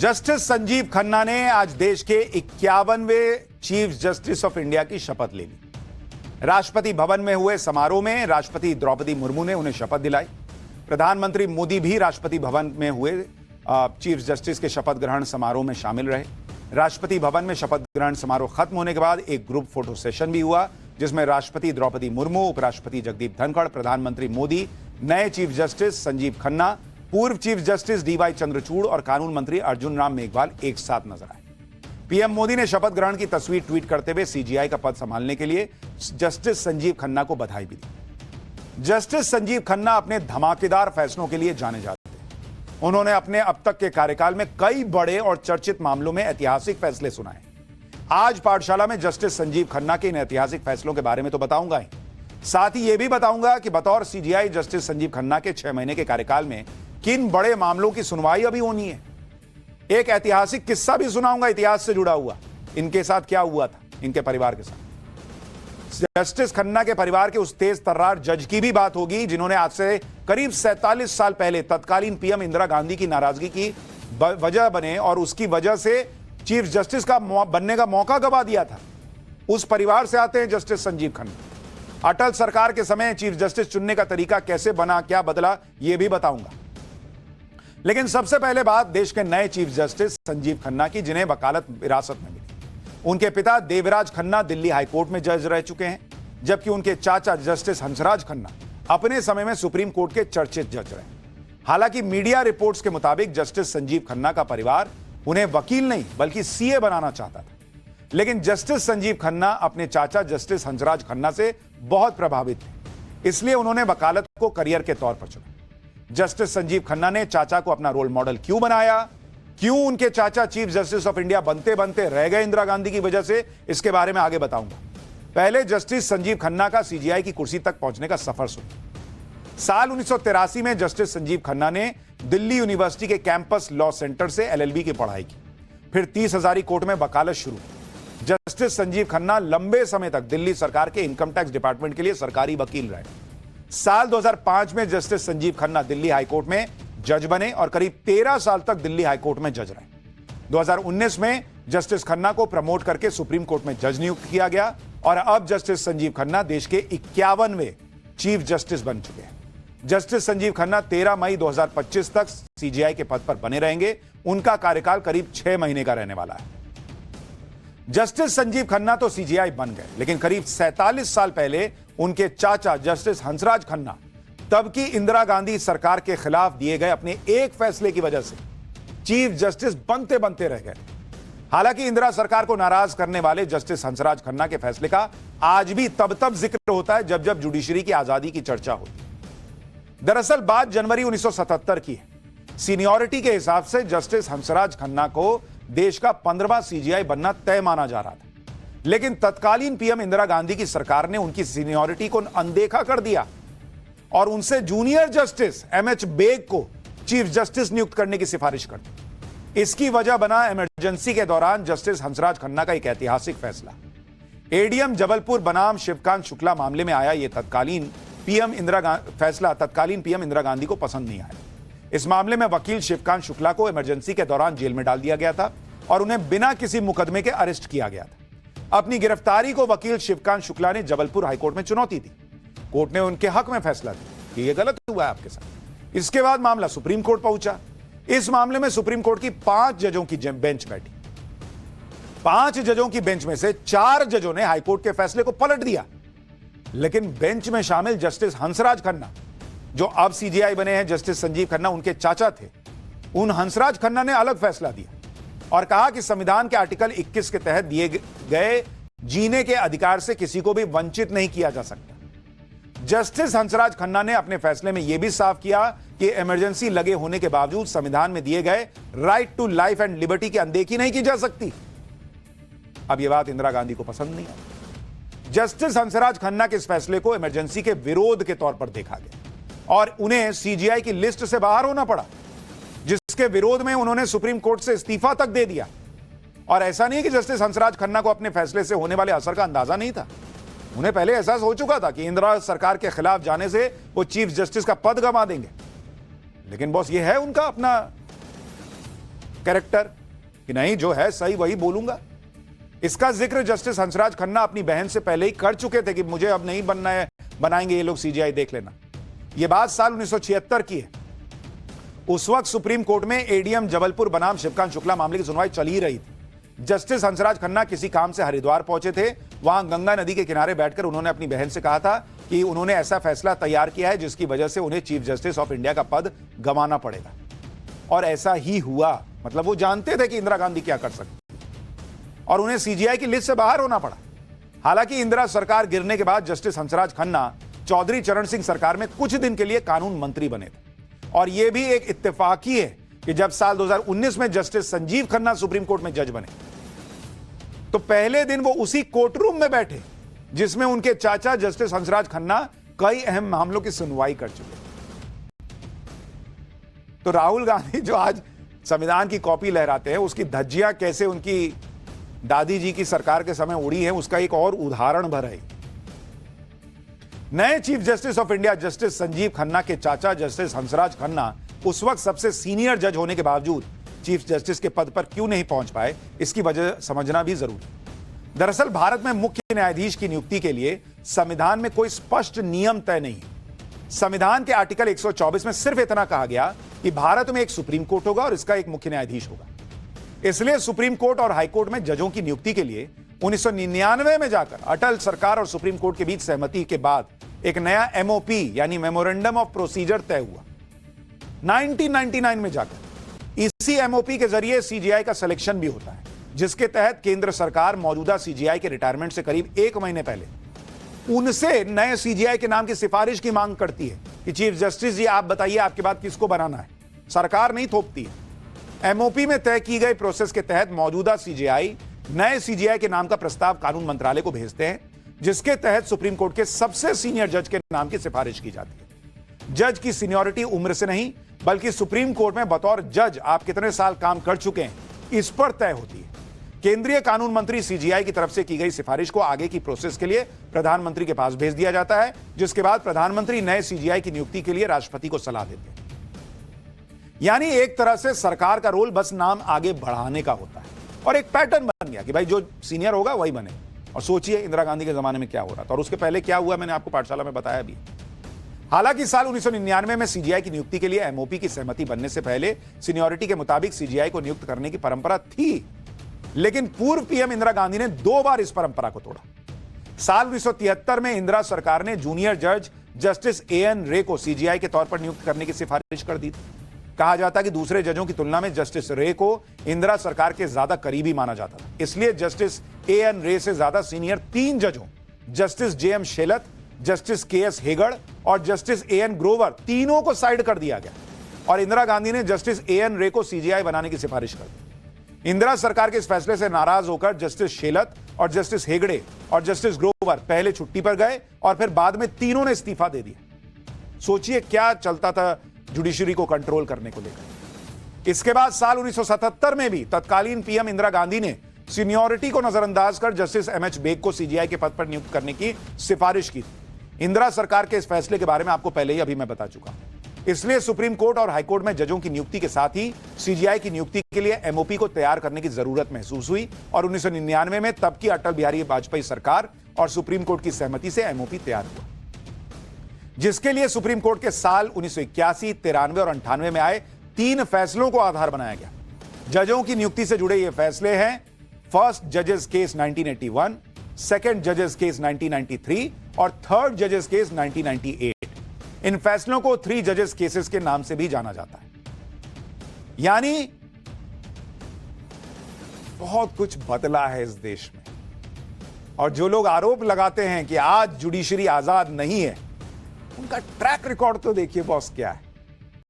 Justice Sanjeev Khanna ने आज देश के 51वें चीफ जस्टिस ऑफ इंडिया की शपथ ले ली। राष्ट्रपति भवन में हुए समारोह में राष्ट्रपति द्रौपदी मुर्मू ने उन्हें शपथ दिलाई। प्रधानमंत्री मोदी भी राष्ट्रपति भवन में हुए चीफ जस्टिस के शपथ ग्रहण समारोह में शामिल रहे। राष्ट्रपति भवन में शपथ ग्रहण समारोह खत्म होने के बाद एक ग्रुप फोटो सेशन भी हुआ, जिसमें राष्ट्रपति द्रौपदी मुर्मू, उपराष्ट्रपति जगदीप धनखड़, प्रधानमंत्री मोदी, नए चीफ जस्टिस संजीव खन्ना, पूर्व चीफ जस्टिस डीवाई चंद्रचूड़ और कानून मंत्री अर्जुन राम मेघवाल एक साथ नजर आए। पीएम मोदी ने शपथ ग्रहण की तस्वीर ट्वीट करते हुए सीजीआई का पद संभालने के लिए जस्टिस संजीव खन्ना को बधाई भी दी। जस्टिस संजीव खन्ना अपने धमाकेदार फैसलों के लिए जाने जाते हैं। उन्होंने अपने अब तक के कार्यकाल में कई बड़े और चर्चित मामलों में ऐतिहासिक फैसले सुनाए। आज पाठशाला में जस्टिस संजीव खन्ना के इन ऐतिहासिक फैसलों के बारे में तो बताऊंगा ही, साथ ही यह भी बताऊंगा कि बतौर सीजीआई जस्टिस संजीव खन्ना के 6 महीने के कार्यकाल में किन बड़े मामलों की सुनवाई अभी होनी है। एक ऐतिहासिक किस्सा भी सुनाऊंगा इतिहास से जुड़ा हुआ, इनके साथ क्या हुआ था, इनके परिवार के साथ। जस्टिस खन्ना के परिवार के उस तेज तर्रार जज की भी बात होगी जिन्होंने आज से करीब 47 साल पहले तत्कालीन पीएम इंदिरा गांधी की नाराजगी की वजह बने और उसकी वजह से चीफ जस्टिस का बनने का मौका गवा दिया था। उस परिवार से आते हैं जस्टिस संजीव खन्ना। अटल सरकार के समय चीफ जस्टिस चुनने का तरीका कैसे बना, क्या बदला, यह भी बताऊंगा। लेकिन सबसे पहले बात देश के नए चीफ जस्टिस संजीव खन्ना की, जिन्हें वकालत विरासत में मिली। उनके पिता देवराज खन्ना दिल्ली हाईकोर्ट में जज रह चुके हैं, जबकि उनके चाचा जस्टिस हंसराज खन्ना अपने समय में सुप्रीम कोर्ट के चर्चित जज रहे। हालांकि मीडिया रिपोर्ट्स के मुताबिक जस्टिस संजीव खन्ना का परिवार उन्हें वकील नहीं बल्कि सीए बनाना चाहता था, लेकिन जस्टिस संजीव खन्ना अपने चाचा जस्टिस हंसराज खन्ना से बहुत प्रभावित थे, इसलिए उन्होंने वकालत को करियर के तौर पर चुना। जस्टिस संजीव खन्ना ने चाचा को अपना रोल मॉडल क्यों बनाया, क्यों उनके चाचा चीफ जस्टिस ऑफ इंडिया बनते बनते रह गए इंदिरा गांधी की वजह से, इसके बारे में आगे बताऊंगा। पहले जस्टिस संजीव खन्ना का सीजीआई की कुर्सी तक पहुंचने का सफर सुनिए। साल 1983 में जस्टिस संजीव खन्ना ने दिल्ली यूनिवर्सिटी के कैंपस लॉ सेंटर से एलएलबी की पढ़ाई की, फिर 30 हजारी कोर्ट में वकालत शुरू। जस्टिस संजीव खन्ना लंबे समय तक दिल्ली सरकार के इनकम टैक्स डिपार्टमेंट के लिए सरकारी वकील रहे। साल 2005 में जस्टिस संजीव खन्ना दिल्ली हाईकोर्ट में जज बने और करीब 13 साल तक दिल्ली हाईकोर्ट में जज रहे। 2019 में जस्टिस खन्ना को प्रमोट करके सुप्रीम कोर्ट में जज नियुक्त किया गया और अब जस्टिस संजीव खन्ना देश के 51वें चीफ जस्टिस बन चुके हैं। जस्टिस संजीव खन्ना 13 मई 2025 तक सीजीआई के पद पर बने रहेंगे। उनका कार्यकाल करीब 6 महीने का रहने वाला है। जस्टिस संजीव खन्ना तो सीजीआई बन गए, लेकिन करीब 47 साल पहले उनके चाचा जस्टिस हंसराज खन्ना तब की इंदिरा गांधी सरकार के खिलाफ दिए गए अपने एक फैसले की वजह से चीफ जस्टिस बनते बनते रह गए। हालांकि इंदिरा सरकार को नाराज करने वाले जस्टिस हंसराज खन्ना के फैसले का आज भी तब तब जिक्र होता है जब जब जुडिशरी की आजादी की चर्चा होती। दरअसल बात जनवरी 1977 की है। सीनियरिटी के हिसाब से जस्टिस हंसराज खन्ना को देश का 15वां सीजीआई बनना तय माना जा रहा था, लेकिन तत्कालीन पीएम इंदिरा गांधी की सरकार ने उनकी सीनियरिटी को अनदेखा कर दिया और उनसे जूनियर जस्टिस एमएच बेग को चीफ जस्टिस नियुक्त करने की सिफारिश कर दी। इसकी वजह बना इमरजेंसी के दौरान जस्टिस हंसराज खन्ना का एक ऐतिहासिक फैसला। एडीएम जबलपुर बनाम शिवकांत शुक्ला मामले में आया यह तत्कालीन पीएम इंदिरा गांधी को पसंद नहीं आया। इस मामले में वकील शिवकांत शुक्ला को इमरजेंसी के दौरान जेल में डाल दिया गया था और उन्हें बिना किसी मुकदमे के अरेस्ट किया गया था। अपनी गिरफ्तारी को वकील शिवकांत शुक्ला ने जबलपुर हाईकोर्ट में चुनौती दी। कोर्ट ने उनके हक में फैसला दिया कि यह गलत हुआ है आपके साथ। इसके बाद मामला सुप्रीम कोर्ट पहुंचा। इस मामले में सुप्रीम कोर्ट की 5 जजों की बेंच बैठी। 5 जजों की बेंच में से 4 जजों ने हाईकोर्ट के फैसले को पलट दिया, लेकिन बेंच में शामिल जस्टिस हंसराज खन्ना, जो अब सीजीआई बने हैं, जस्टिस संजीव खन्ना उनके चाचा थे, उन हंसराज खन्ना ने अलग फैसला दिया और कहा कि संविधान के आर्टिकल 21 के तहत दिए गए जीने के अधिकार से किसी को भी वंचित नहीं किया जा सकता। जस्टिस हंसराज खन्ना ने अपने फैसले में यह भी साफ किया कि इमरजेंसी लगे होने के बावजूद संविधान में दिए गए right to life and liberty की अनदेखी नहीं की जा सकती। अब यह बात इंदिरा गांधी को पसंद नहीं आई। जस्टिस हंसराज खन्ना के इस फैसले को इमरजेंसी के विरोध के तौर पर देखा गया और उन्हें सीजीआई की लिस्ट से बाहर होना पड़ा, जिसके विरोध में उन्होंने सुप्रीम कोर्ट से इस्तीफा तक दे दिया। और ऐसा नहीं कि जस्टिस हंसराज खन्ना को अपने फैसले से होने वाले असर का अंदाजा नहीं था। उन्हें पहले एहसास हो चुका था कि इंदिरा सरकार के खिलाफ जाने से वो चीफ जस्टिस का पद गंवा देंगे, लेकिन बॉस ये है उनका अपना कैरेक्टर कि नहीं जो है सही वही बोलूंगा। इसका जिक्र जस्टिस हंसराज खन्ना अपनी बहन से पहले ही कर चुके थे कि मुझे अब नहीं बनना है, बनाएंगे ये लोग सीजीआई, देख लेना। यह बात साल 1976 की है। उस वक्त सुप्रीम कोर्ट में एडीएम जबलपुर बनाम शिवकांत शुक्ला मामले की सुनवाई चल ही रही थी। जस्टिस हंसराज खन्ना किसी काम से हरिद्वार पहुंचे थे। वहां गंगा नदी के किनारे बैठकर उन्होंने अपनी बहन से कहा था कि उन्होंने ऐसा फैसला तैयार किया है जिसकी वजह से उन्हें चीफ जस्टिस ऑफ इंडिया का पद गंवाना पड़ेगा। और ऐसा ही हुआ। मतलब वो जानते थे कि इंदिरा गांधी क्या कर सकती और उन्हें सीजीआई की लिस्ट से बाहर होना पड़ा। हालांकि इंदिरा सरकार गिरने के बाद जस्टिस हंसराज खन्ना चौधरी चरण सिंह सरकार में कुछ दिन के लिए कानून मंत्री बने थे। और यह भी एक इत्तेफाकी है कि जब साल 2019 में justice Sanjeev Khanna supreme court में जज बने तो पहले दिन वो उसी कोर्ट रूम में बैठे जिसमें उनके चाचा जस्टिस हंसराज खन्ना कई अहम मामलों की सुनवाई कर चुके। तो राहुल गांधी जो आज संविधान की कॉपी लहराते हैं, उसकी धज्जियां कैसे उनकी दादी जी की सरकार के समय उड़ी है, उसका एक और उदाहरण भर है। नए chief justice of India justice Sanjeev Khanna के चाचा जस्टिस हंसराज खन्ना उस वक्त सबसे सीनियर जज होने के बावजूद चीफ जस्टिस के पद पर क्यों नहीं पहुंच पाए, इसकी वजह समझना भी जरूरी है। दरअसल भारत में मुख्य न्यायाधीश की नियुक्ति के लिए संविधान में कोई स्पष्ट नियम तय नहीं है। संविधान के आर्टिकल 124 में सिर्फ इतना कहा गया कि भारत में एक सुप्रीम कोर्ट होगा और इसका एक मुख्य न्यायाधीश होगा। इसलिए सुप्रीम कोर्ट और हाईकोर्ट में जजों की नियुक्ति के लिए 1999 में जाकर अटल सरकार और सुप्रीम कोर्ट के बीच सहमति के बाद एक नया एमओपी यानी मेमोरेंडम ऑफ प्रोसीजर तय हुआ 1999 में जाकर। इसी एमओपी के जरिए सीजीआई का सिलेक्शन भी होता है, जिसके तहत केंद्र सरकार मौजूदा सीजीआई के रिटायरमेंट से करीब 1 महीने पहले उनसे नए सीजीआई के नाम की सिफारिश की मांग करती है कि चीफ जस्टिस जी आप बताइए आपके बाद किसको बनाना है। सरकार नहीं थोपती है। एमओपी में तय की गई प्रोसेस के तहत मौजूदा सीजीआई नए सीजीआई के नाम का प्रस्ताव कानून मंत्रालय को भेजते हैं, जिसके तहत सुप्रीम कोर्ट के सबसे सीनियर जज के नाम की सिफारिश की जाती है। जज की सीनियरिटी उम्र से नहीं बल्कि सुप्रीम कोर्ट में बतौर जज आप कितने साल काम कर चुके हैं इस पर तय होती है। केंद्रीय कानून मंत्री सीजीआई की तरफ से की गई सिफारिश को आगे की प्रोसेस के लिए प्रधानमंत्री के पास भेज दिया जाता है, जिसके बाद प्रधानमंत्री नए सीजीआई की नियुक्ति के लिए राष्ट्रपति को सलाह देते हैं। यानी एक तरह से सरकार का रोल बस नाम आगे बढ़ाने का होता है और एक पैटर्न बन गया कि भाई जो सीनियर होगा वही बने। और सोचिए इंदिरा गांधी के जमाने में क्या हो रहा था और उसके पहले क्या हुआ, मैंने आपको पाठशाला में बताया भी। हालांकि साल 1999 में सीजीआई की नियुक्ति के लिए एमओपी की सहमति बनने से पहले सीनियरिटी के मुताबिक सीजीआई को नियुक्त करने की परंपरा थी, लेकिन पूर्व पीएम इंदिरा गांधी ने 2 बार इस परंपरा को तोड़ा। साल 1973 में इंदिरा सरकार ने जूनियर जज जस्टिस एएन रे को सीजीआई के तौर पर नियुक्त करने की सिफारिश कर दी थी। कहा जाता है कि दूसरे जजों की तुलना में जस्टिस रे को इंदिरा सरकार के ज्यादा करीबी माना जाता था, इसलिए जस्टिस एएन रे से ज्यादा सीनियर 3 जजों जस्टिस जेएम शेलत, जस्टिस केएस हेगड़ और जस्टिस एएन ग्रोवर तीनों को साइड कर दिया गया और इंदिरा गांधी ने जस्टिस एएन रे को सीजीआई बनाने की सिफारिश कर दी। इंदिरा सरकार के इस फैसले से नाराज होकर जस्टिस शेलत और जस्टिस हेगड़े और जस्टिस ग्रोवर पहले छुट्टी पर गए और फिर बाद में तीनों ने इस्तीफा दे दिया। सोचिए क्या चलता था जुडिशरी को कंट्रोल करने को लेकर। इसके बाद साल 1977 में भी तत्कालीन पीएम इंदिरा गांधी ने सीनियरिटी को नजरअंदाज कर जस्टिस एमएच बेग को सीजीआई के पद पर नियुक्त करने की सिफारिश की थी। इंदिरा सरकार के इस फैसले के बारे में आपको पहले ही अभी मैं बता चुका हूं। इसलिए सुप्रीम कोर्ट और हाईकोर्ट में जजों की नियुक्ति के साथ ही सीजीआई की नियुक्ति के लिए एमओपी को तैयार करने की जरूरत महसूस हुई और 1999 में तब की अटल बिहारी वाजपेयी सरकार और सुप्रीम कोर्ट की सहमति से एमओपी तैयार हुआ, जिसके लिए सुप्रीम कोर्ट के साल 1981, 93 और 98 में आए 3 फैसलों को आधार बनाया गया। जजों की नियुक्ति से जुड़े ये फैसले हैं फर्स्ट जजेस केस 1981, सेकंड जजेस केस 1993 और थर्ड जजेस केस 1998। इन फैसलों को 3 जजेस केसेस के नाम से भी जाना जाता है। यानी बहुत कुछ बदला है इस देश में और जो लोग आरोप लगाते हैं कि आज जुडिशरी आजाद नहीं है, उनका ट्रैक रिकॉर्ड तो देखिए बॉस क्या है।